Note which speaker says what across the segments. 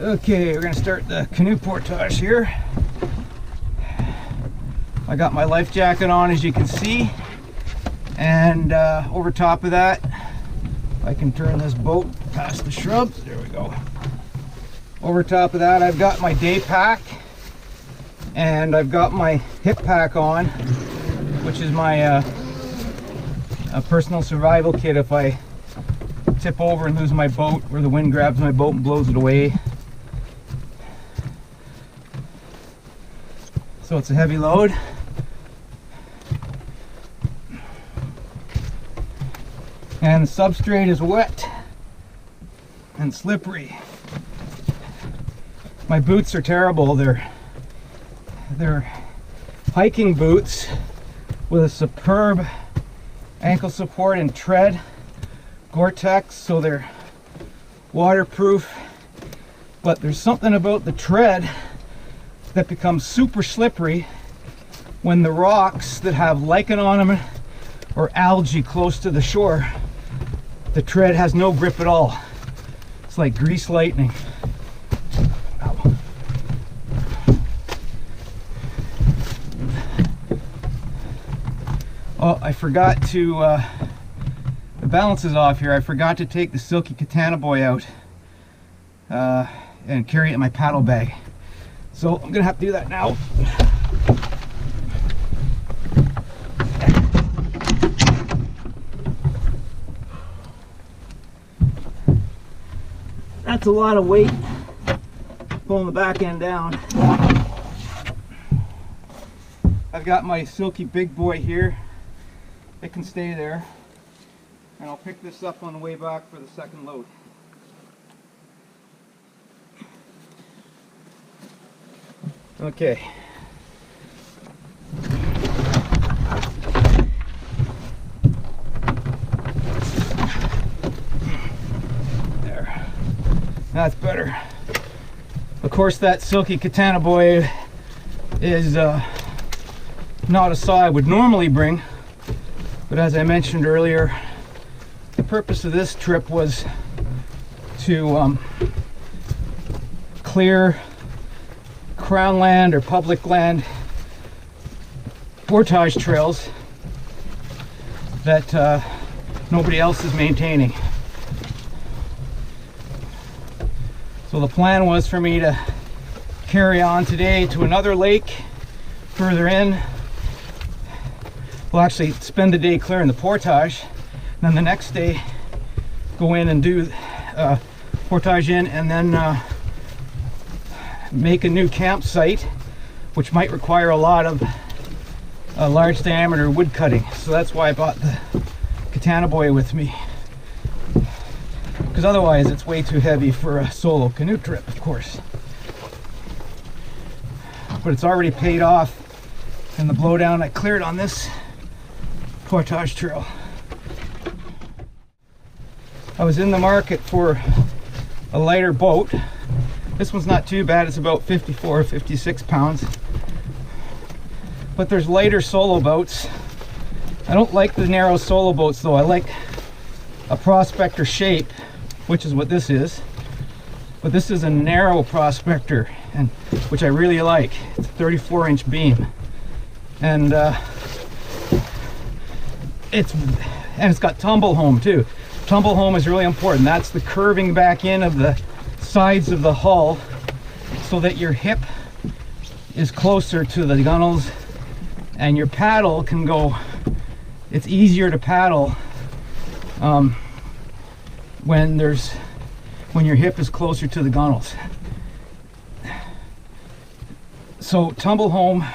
Speaker 1: Okay, we're gonna start the canoe portage here. I got my life jacket on, as you can see, and over top of that, I can turn this boat past the shrubs. There we go. Over top of that, I've got my day pack, and I've got my hip pack on, which is my a personal survival kit if I tip over and lose my boat, or the wind grabs my boat and blows it away. So it's a heavy load. And the substrate is wet and slippery. My boots are terrible. They're hiking boots with a superb ankle support and tread, Gore-Tex, so they're waterproof. But there's something about the tread that becomes super slippery when the rocks that have lichen on them or algae close to the shore, the tread has no grip at all. It's like grease lightning. Ow. Oh, I forgot to, the balance is off here. I forgot to take the silky katana boy out and carry it in my paddle bag. So I'm gonna have to do that now. That's a lot of weight, pulling the back end down. I've got my silky big boy here. It can stay there. And I'll pick this up on the way back for the second load. Okay. There. That's better. Of course, that silky katana boy is not a saw I would normally bring, but as I mentioned earlier, the purpose of this trip was to clear crown land or public land portage trails that nobody else is maintaining. So the plan was for me to carry on today to another lake further in. We'll actually spend the day clearing the portage, then the next day go in and do portage in, and then make a new campsite, which might require a lot of large diameter wood cutting. So that's why I bought the katana boy with me, because otherwise it's way too heavy for a solo canoe trip, of course. But it's already paid off in the blowdown I cleared on this portage trail. I was in the market for a lighter boat. This one's not too bad, it's about 54 or 56 pounds. But there's lighter solo boats. I don't like the narrow solo boats though. I like a prospector shape, which is what this is. But this is a narrow prospector, and which I really like. It's a 34-inch beam. And it's got tumble home too. Tumble home is really important. That's the curving back in of the sides of the hull so that your hip is closer to the gunnels and your paddle can go, it's easier to paddle when your hip is closer to the gunnels. So tumble home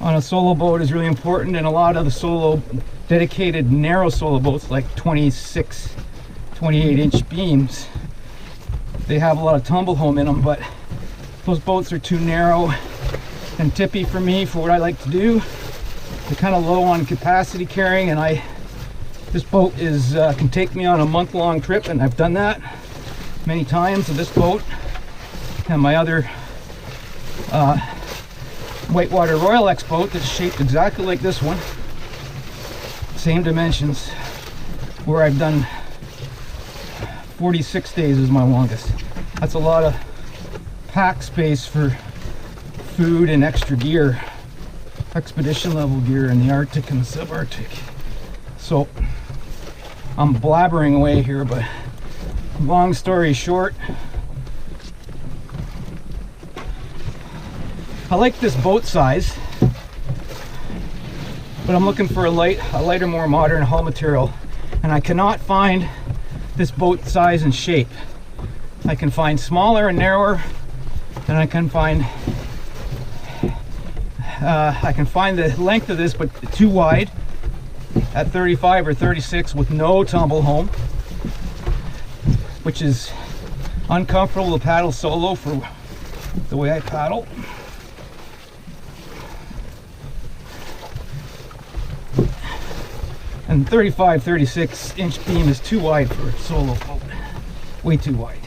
Speaker 1: on a solo boat is really important, and a lot of the solo dedicated narrow solo boats like 26, 28-inch beams, they have a lot of tumble home in them, but those boats are too narrow and tippy for me for what I like to do. They're kind of low on capacity carrying, and this boat is can take me on a month-long trip, and I've done that many times with this boat and my other Whitewater Royal X boat that's shaped exactly like this one, same dimensions, where I've done 46 days is my longest. That's a lot of pack space for food and extra gear, expedition level gear in the Arctic and the subarctic. So I'm blabbering away here, but long story short, I like this boat size, but I'm looking for a lighter, more modern hull material, and I cannot find this boat size and shape. I can find smaller and narrower, and I can find the length of this, but too wide at 35 or 36 with no tumble home, which is uncomfortable to paddle solo for the way I paddle. And 35, 36 inch beam is too wide for a solo boat. Way too wide.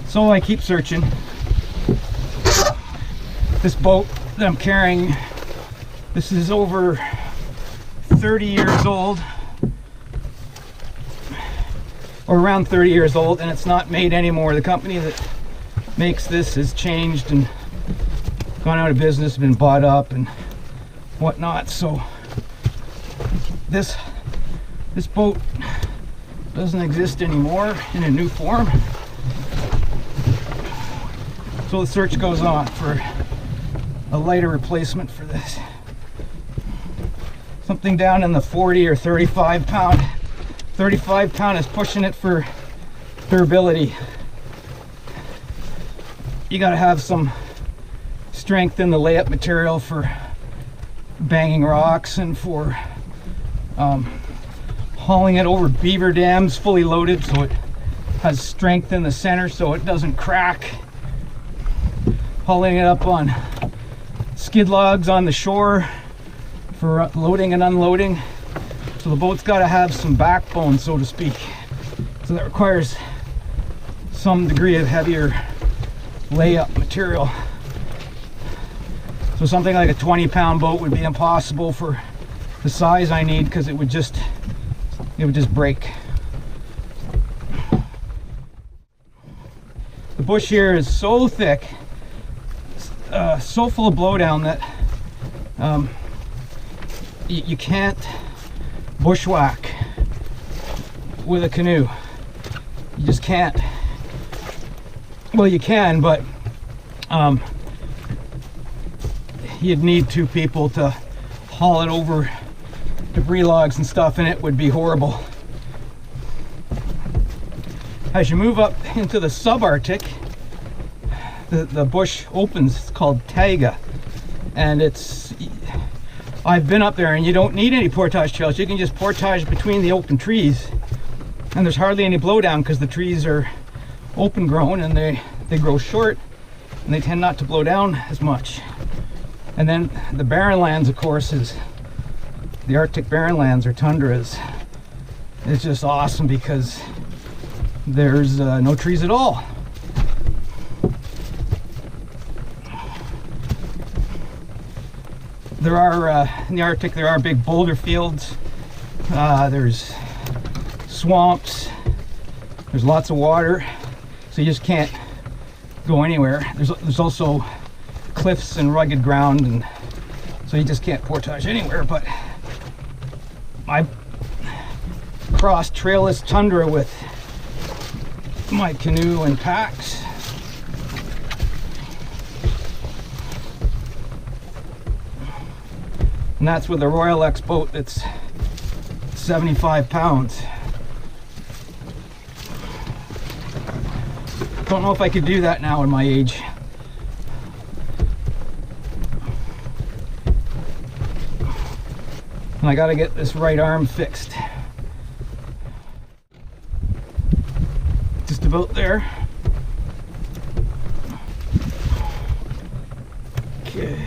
Speaker 1: So I keep searching. This boat that I'm carrying, this is over 30 years old, or around 30 years old, and it's not made anymore. The company that makes this has changed and gone out of business, been bought up and whatnot. So this boat doesn't exist anymore in a new form. So the search goes on for a lighter replacement for this. Something down in the 40 or 35 pound. 35 pound is pushing it for durability. You got to have some strength in the layup material for banging rocks and for hauling it over beaver dams fully loaded, so it has strength in the center so it doesn't crack. Hauling it up on skid logs on the shore for loading and unloading. So the boat's got to have some backbone, so to speak. So that requires some degree of heavier layup material. So something like a 20-pound boat would be impossible for the size I need, because it would just break. The bush here is so thick, so full of blowdown that you can't bushwhack with a canoe. You just can't. Well, you can, but you'd need two people to haul it over debris logs and stuff, and it would be horrible. As you move up into the subarctic, the bush opens. It's called taiga, and I've been up there, and you don't need any portage trails. You can just portage between the open trees, and there's hardly any blowdown because the trees are open grown and they grow short, and they tend not to blow down as much. And then the barren lands, of course, is the Arctic barren lands or tundras. It's just awesome because there's no trees at all. There are in the Arctic, there are big boulder fields. There's swamps. There's lots of water, so you just can't go anywhere. There's also cliffs and rugged ground, and so you just can't portage anywhere. But I crossed trailless tundra with my canoe and packs. And that's with a Royal X boat that's 75 pounds. Don't know if I could do that now in my age. And I gotta get this right arm fixed. Just about there. Okay.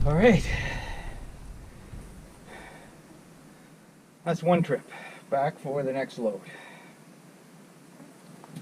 Speaker 1: All right. That's one trip. Back for the next load.